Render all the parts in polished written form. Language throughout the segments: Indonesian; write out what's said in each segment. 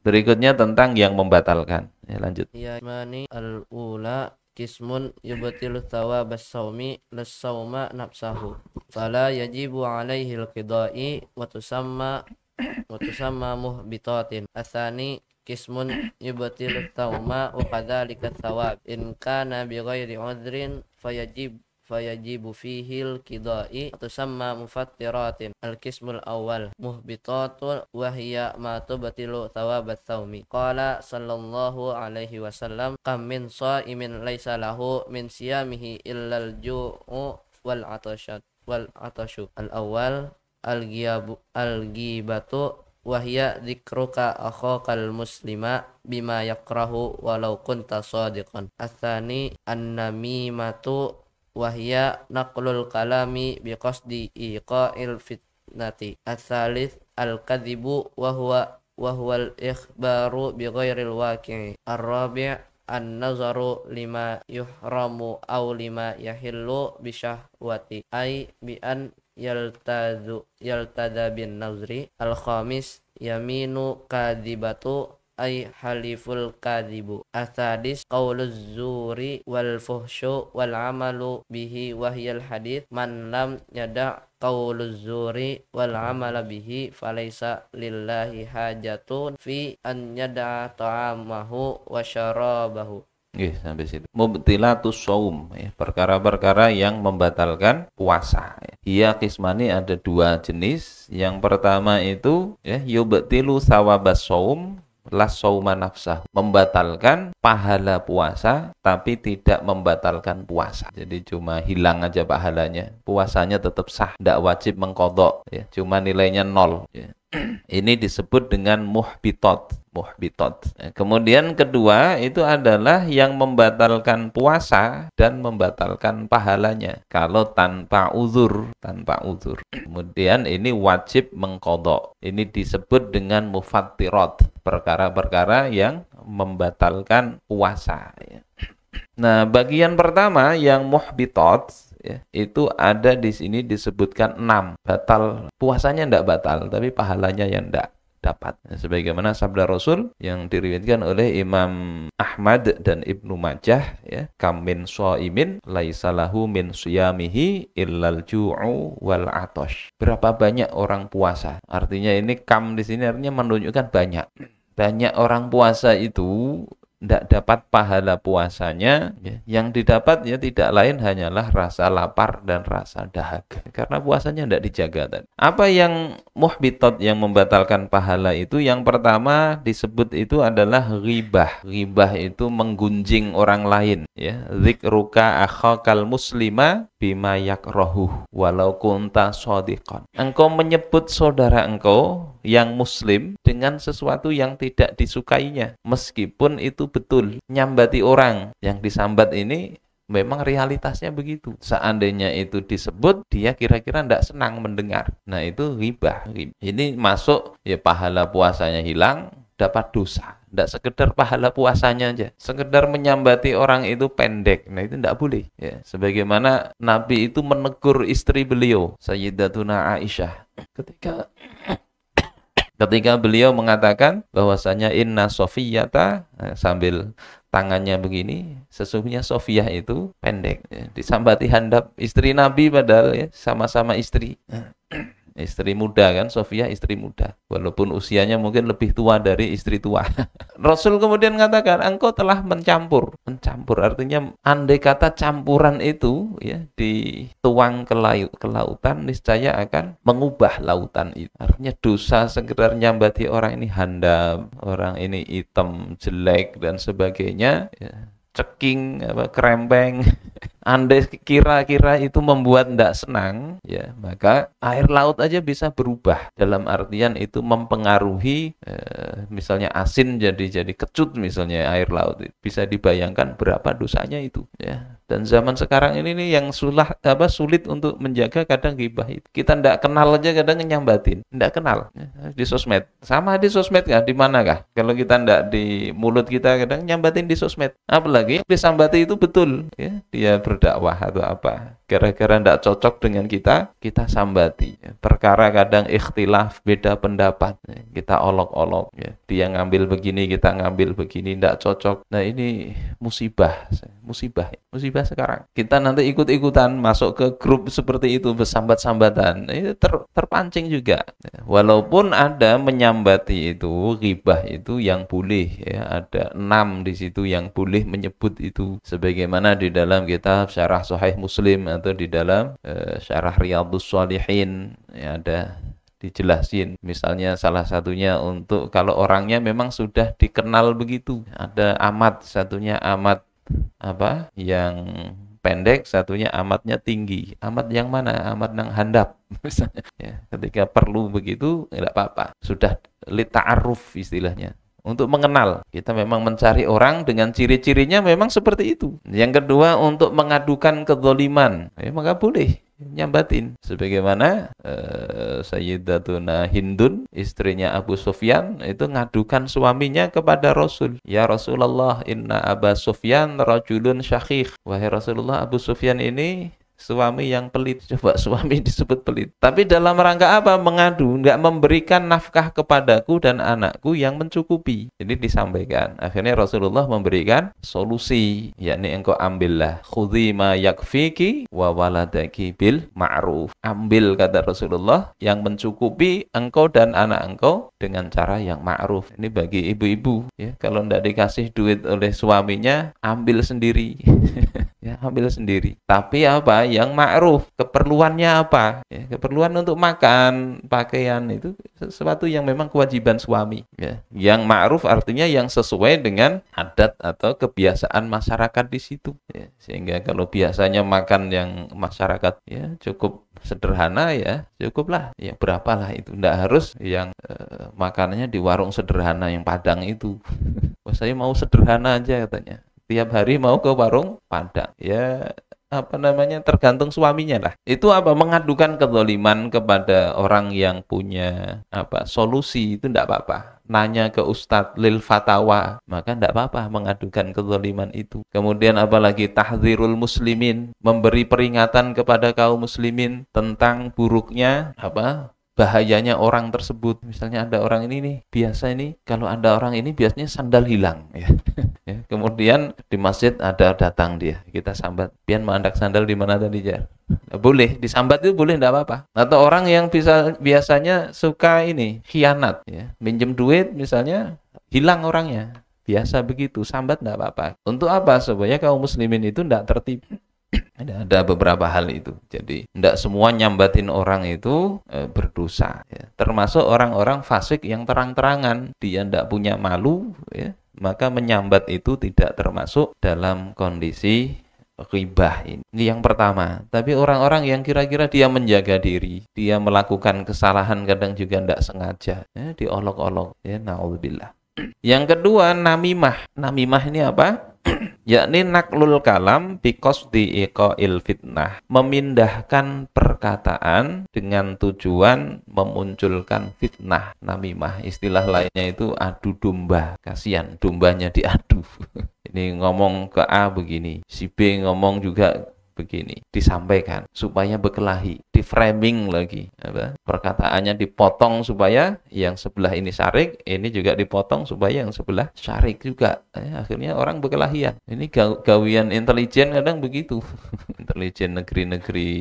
Berikutnya tentang yang membatalkan. Ya, lanjut. Ya mani al-ula kismun yubtilu thawab as-sawmi lis-sawma nafsahu fala yajibu alaihi al-qidai wa tusamma muhbitatin. Atsani kismun yubtilu thawma wa kadzalika thawab in kana bi ghairi udhrin fayajibu fihi al-qidai tusamma mufattiratin. Al-qismul awal muhbitatu wa hiya ma tubtilu thawab ats-sawmi. Qala sallallahu alaihi wasallam kam min shaimin laisa lahu min siyamihi illa al-ju'u wal atashu. Al-awwal al-ghibatu wa hiya dzikruka akhakal muslima bima yakrahu walau kunta shadiqan. Ats-tsani an-namimatu wahya naqlul kalami biqasdi iqa'il fitnati. Ats-tsalits al-kadzibu wa huwa al-ikhbaru bighairil waqi'i. Ar-rabi' an-nazaru lima yuhramu aw lima yahillu bisyahwati ay bi an yaltada bin nazri. Al-khamis yaminu kadzibatu ay haliful kadhibu. Atsadis qauluz zuri wal fuhsyu wal amalu bihi wahyal hadith man lam yada qauluz zuri wal amala bihi falaysa lillahi hajatun fi an yada ta'amahu wa syarabahu. Sampai situ. Mubtilatus shaum, ya, perkara-perkara yang membatalkan puasa. Iya qismani, ada dua jenis. Yang pertama itu ya yubtilu thawabas shaum las sauma nafsah, membatalkan pahala puasa tapi tidak membatalkan puasa. Jadi cuma hilang aja pahalanya, puasanya tetap sah, tidak wajib mengqadha, ya, cuma nilainya 0, ya. Ini disebut dengan muhbitot. Kemudian kedua itu adalah yang membatalkan puasa dan membatalkan pahalanya kalau tanpa uzur. Kemudian ini wajib mengqadha. Ini disebut dengan mufattirat, perkara-perkara yang membatalkan puasa, ya. Nah, bagian pertama yang muhbitot, ya, itu ada di sini disebutkan 6. Batal puasanya tidak batal, tapi pahalanya yang tidak dapat. Nah, sebagaimana sabda Rasul yang diriwayatkan oleh Imam Ahmad dan Ibnu Majah, ya, kam min shaimin laisa lahu min siyamihi illal ju'u wal atash. Berapa banyak orang puasa? Artinya ini kam di sini artinya menunjukkan banyak. Banyak orang puasa itu tidak dapat pahala puasanya, ya. Yang didapat ya tidak lain hanyalah rasa lapar dan rasa dahaga, karena puasanya tidak dijaga tadi. Apa yang muhbitot, yang membatalkan pahala itu? Yang pertama disebut itu adalah ghibah. Ghibah itu menggunjing orang lain, ya. Dzikruka akhakal muslima bima yakrahu walau kunta shadiqan. Engkau menyebut saudara engkau yang muslim dengan sesuatu yang tidak disukainya, meskipun itu betul. Nyambati orang, yang disambat ini memang realitasnya begitu. Seandainya itu disebut, dia kira-kira tidak senang mendengar. Nah, itu ghibah. Ini masuk, ya, pahala puasanya hilang, dapat dosa. Tidak sekedar pahala puasanya aja, sekedar menyambati orang itu pendek. Nah, itu tidak boleh, ya. Sebagaimana Nabi itu menegur istri beliau, Sayyidatuna Aisyah, ketika beliau mengatakan bahwasanya inna Sofiyata, sambil tangannya begini, sesungguhnya Sofiyah itu pendek, ya. Disambati handap istri Nabi, padahal, ya, sama-sama istri. Istri muda kan, Sofiyah istri muda, walaupun usianya mungkin lebih tua dari istri tua. Rasul kemudian mengatakan, engkau telah mencampur. Artinya andai kata campuran itu, ya, dituang ke lautan, niscaya akan mengubah lautan itu. Artinya dosa sekedar nyambati orang ini handap, orang ini hitam, jelek dan sebagainya, ya, ceking, kerempeng. Andai kira-kira itu membuat tidak senang, ya, maka air laut aja bisa berubah. Dalam artian itu mempengaruhi, misalnya asin jadi kecut, misalnya air laut. Bisa dibayangkan berapa dosanya itu, ya. Dan zaman sekarang ini nih yang sulit untuk menjaga kadang ghibah itu. Kita tidak kenal aja kadang nyambatin, tidak kenal, ya. Di sosmed, sama di sosmed kah? Di mana kah? Kalau kita tidak di mulut kita kadang nyambatin di sosmed. Apalagi disambati itu betul, ya. Dia berdakwah atau apa. Gara-gara tidak cocok dengan kita sambati. Perkara kadang ikhtilaf, beda pendapat, kita olok-olok. Dia ngambil begini, kita ngambil begini, tidak cocok. Nah ini musibah sekarang. Kita nanti ikut-ikutan masuk ke grup seperti itu, bersambat-sambatan. Itu terpancing juga. Walaupun ada menyambati itu, ghibah itu yang boleh. Ya, ada 6 di situ yang boleh menyebut itu. Sebagaimana di dalam kitab Syarah Sahih Muslim atau di dalam Syarah Riyadhus Shalihin ya, ada dijelasin. Misalnya salah satunya untuk kalau orangnya memang sudah dikenal begitu. Ada amat, satunya amat apa? Yang pendek, satunya amatnya tinggi. Amat yang mana? Amat yang handap misalnya. Ya, ketika perlu begitu tidak apa-apa. Sudah lita'aruf istilahnya. Untuk mengenal, kita memang mencari orang dengan ciri-cirinya memang seperti itu. Yang kedua, untuk mengadukan kezaliman, maka boleh nyambatin. Sebagaimana Sayyidatuna Hindun, istrinya Abu Sufyan, itu ngadukan suaminya kepada Rasul. Ya Rasulullah, inna Aba Sufyan rajulun syakhikh. Wahai Rasulullah, Abu Sufyan ini suami yang pelit. Coba suami disebut pelit. Tapi dalam rangka apa? Mengadu, nggak memberikan nafkah kepadaku dan anakku yang mencukupi. Jadi disampaikan. Akhirnya Rasulullah memberikan solusi, yakni engkau ambillah khudhi ma yakfiki wa waladaki bil ma'ruf. Ambil, kata Rasulullah, yang mencukupi engkau dan anak engkau dengan cara yang ma'ruf. Ini bagi ibu-ibu ya, kalau nggak dikasih duit oleh suaminya, ambil sendiri. Ya, ambil sendiri. Tapi apa? Yang ma'ruf. Keperluannya apa? Ya, keperluan untuk makan, pakaian itu sesuatu yang memang kewajiban suami. Ya. Yang ma'ruf artinya yang sesuai dengan adat atau kebiasaan masyarakat di situ. Ya. Sehingga kalau biasanya makan yang masyarakat ya cukup sederhana ya cukuplah. Ya berapalah itu. Nggak harus yang makanannya di warung sederhana yang Padang itu. Wah, saya mau sederhana aja katanya. Tiap hari mau ke warung Padang. Ya, apa namanya, tergantung suaminya lah. Itu apa? Mengadukan kezaliman kepada orang yang punya apa solusi, itu enggak apa-apa. Nanya ke Ustadz lil fatawa, maka enggak apa-apa mengadukan kezaliman itu. Kemudian apalagi tahdzirul muslimin, memberi peringatan kepada kaum muslimin tentang buruknya apa? Bahayanya orang tersebut. Misalnya ada orang ini nih, biasa ini kalau ada orang ini biasanya sandal hilang ya. Ya, kemudian di masjid ada datang dia, kita sambat, pian mandak sandal di mana tadi Jar? Boleh disambat, itu boleh, enggak apa-apa. Atau orang yang biasanya suka ini khianat ya, minjem duit misalnya, hilang orangnya, biasa begitu, sambat enggak apa-apa. Untuk apa? Supaya kaum muslimin itu enggak tertipu. Ada beberapa hal itu. Jadi tidak semua nyambatin orang itu berdosa ya. Termasuk orang-orang fasik yang terang-terangan dia tidak punya malu ya, maka menyambat itu tidak termasuk dalam kondisi ghibah ini. Ini yang pertama. Tapi orang-orang yang kira-kira dia menjaga diri, dia melakukan kesalahan kadang juga tidak sengaja ya, diolok-olok ya, naudzubillah. Yang kedua, namimah. Namimah ini apa? Yakni naklul kalam biqasdi iqail fitnah, memindahkan perkataan dengan tujuan memunculkan fitnah. Namimah istilah lainnya itu adu domba. Kasihan dombanya diadu. Ini ngomong ke A begini, si B ngomong juga begini, disampaikan supaya berkelahi, di framing lagi apa? Perkataannya dipotong supaya yang sebelah ini syarik, ini juga dipotong supaya yang sebelah syarik juga. Akhirnya orang berkelahian. Ini gawian intelijen kadang begitu. Intelijen negeri-negeri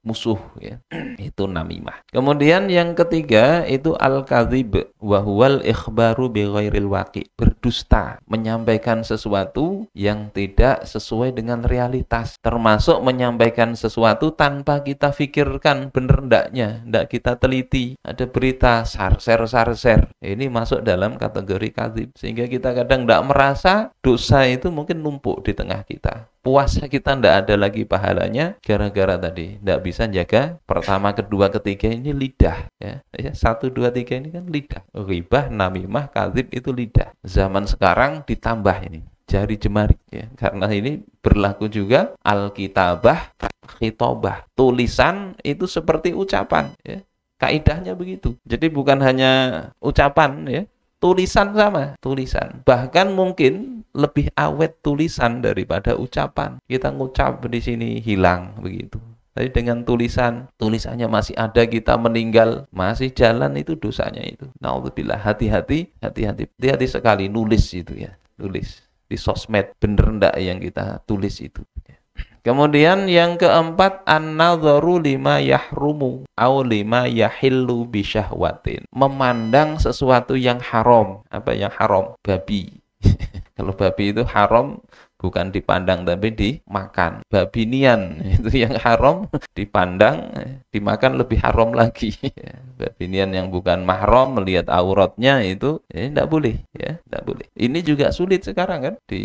musuh ya. Itu namimah. Kemudian yang ketiga itu al-kadzib wa huwal ikhbaru bi ghairil waqi, berdusta, menyampaikan sesuatu yang tidak sesuai dengan realitas, termasuk menyampaikan sesuatu tanpa kita pikirkan bener ndaknya, ndak kita teliti. Ada berita sarser. Ini masuk dalam kategori kadzib. Sehingga kita kadang ndak merasa dosa itu mungkin numpuk di tengah kita. Puasa kita ndak ada lagi pahalanya gara-gara tadi ndak bisa jaga pertama, kedua, ketiga ini lidah ya. 1, 2, 3 ini kan lidah. Ghibah, namimah, kadzib itu lidah. Zaman sekarang ditambah ini jari jemari ya, karena ini berlaku juga alkitabah, khitobah. Tulisan itu seperti ucapan ya. Kaidahnya begitu. Jadi bukan hanya ucapan ya, Tulisan sama, tulisan. Bahkan mungkin lebih awet tulisan daripada ucapan. Kita ngucap di sini hilang begitu. Tapi dengan tulisannya masih ada, kita meninggal, masih jalan, itu dosanya itu. Naudzubillah, hati-hati sekali nulis itu ya. Tulis di sosmed, bener ndak yang kita tulis itu. Kemudian yang keempat, an-nadharu lima yahrumu au lima yahillu bisyahwatin. Memandang sesuatu yang haram. Apa yang haram? Babi. Kalau babi itu haram bukan dipandang tapi dimakan. Babinian itu yang haram, dipandang, dimakan lebih haram lagi. Babinian yang bukan mahram, melihat auratnya itu tidak boleh, ya, tidak boleh. Ini juga sulit sekarang kan, di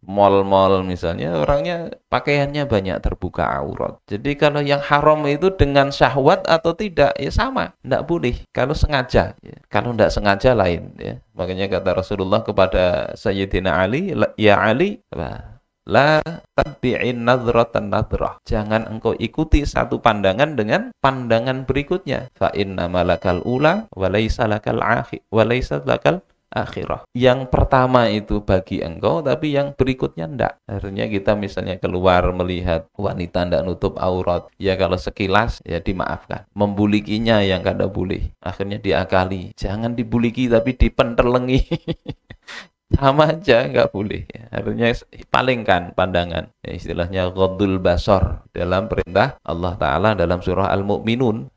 mall-mall misalnya, orangnya pakaiannya banyak terbuka aurat. Jadi kalau yang haram itu dengan syahwat atau tidak, ya sama, tidak boleh. Kalau sengaja, ya. Kalau tidak sengaja lain, ya. Makanya kata Rasulullah kepada Sayyidina Ali, ya Ali, la tabi'in nadratan nadrah. Jangan engkau ikuti satu pandangan dengan pandangan berikutnya. Fa inna malakal ula wa laisa lakal akhir wa laisa lakal akhirah. Yang pertama itu bagi engkau, tapi yang berikutnya ndak. Akhirnya kita misalnya keluar melihat wanita ndak nutup aurat, ya kalau sekilas ya dimaafkan. Membulikinya yang kada boleh, akhirnya diakali. Jangan dibuliki tapi dipenterlengi. Sama aja, nggak boleh. Ya. Artinya palingkan pandangan. Ya, istilahnya ghaddul basar dalam perintah Allah Ta'ala dalam surah Al-Mu'minun.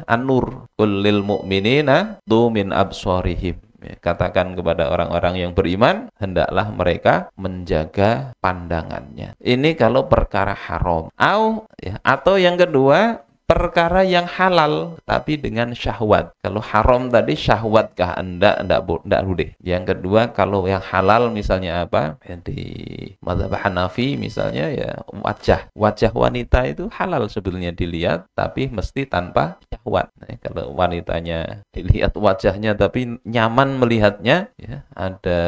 An-Nur. Qul lil mu'minina du min absarihim. Ya, katakan kepada orang-orang yang beriman, hendaklah mereka menjaga pandangannya. Ini kalau perkara haram. Atau yang kedua, perkara yang halal tapi dengan syahwat. Kalau haram tadi syahwatkah? Enggak boleh. Yang kedua, kalau yang halal misalnya apa? Di mazhab Hanafi misalnya ya wajah wanita itu halal sebetulnya dilihat, tapi mesti tanpa syahwat. Nah, kalau wanitanya dilihat wajahnya tapi nyaman melihatnya, ya, ada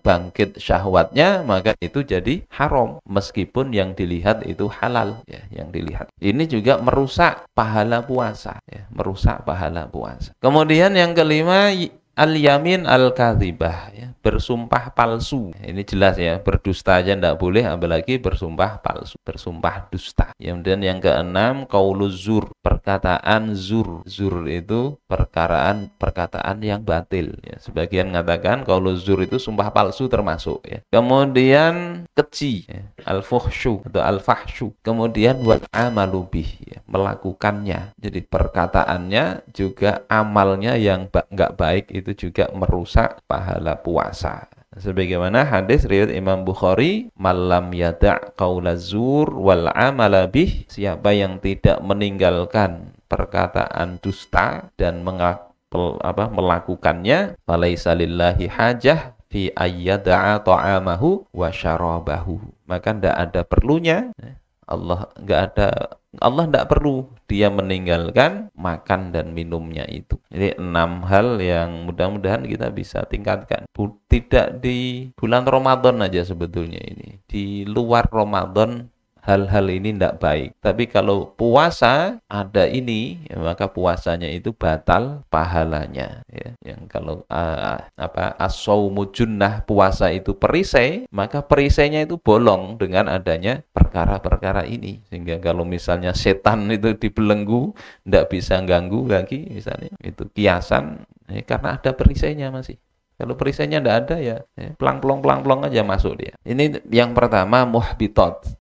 bangkit syahwatnya, maka itu jadi haram meskipun yang dilihat itu halal, ya, yang dilihat. Ini juga merusak pahala puasa, ya, merusak pahala puasa. Kemudian yang kelima, al-yamin al-kadzibah, ya, bersumpah palsu. Ini jelas ya, berdusta aja tidak boleh, apalagi bersumpah palsu, bersumpah dusta. Kemudian yang keenam, qauluz zur, perkataan zur. Zur itu perkataan yang batil. Ya. Sebagian mengatakan qauluz zur itu sumpah palsu termasuk. Ya. Kemudian keji, ya, al-fuhsyu atau al-fahsyu. Kemudian wal amalu bih, ya, melakukannya. Jadi perkataannya juga amalnya yang nggak baik itu juga merusak pahala puasa. Sebagaimana hadis riwayat Imam Bukhari, malam yada' qaulaz zur wal amala bih, siapa yang tidak meninggalkan perkataan dusta dan melakukannya, falaisa lillahi hajah fi ayyada'a ta'amahu wa syarabahu, maka tidak ada perlunya, Allah tidak perlu dia meninggalkan makan dan minumnya itu. Jadi 6 hal yang mudah-mudahan kita bisa tingkatkan. Tidak di bulan Ramadan aja sebetulnya ini. Di luar Ramadan hal-hal ini tidak baik. Tapi kalau puasa ada ini, ya, maka puasanya itu batal pahalanya. Ya. Yang kalau as-shaumu junnah, puasa itu perisai, maka perisainya itu bolong dengan adanya perkara-perkara ini. Sehingga kalau misalnya setan itu dibelenggu, tidak bisa ganggu lagi misalnya. Itu kiasan, ya, karena ada perisainya masih. Kalau perisainya tidak ada ya, pelang-pelong aja masuk dia. Ini yang pertama, muhbitot.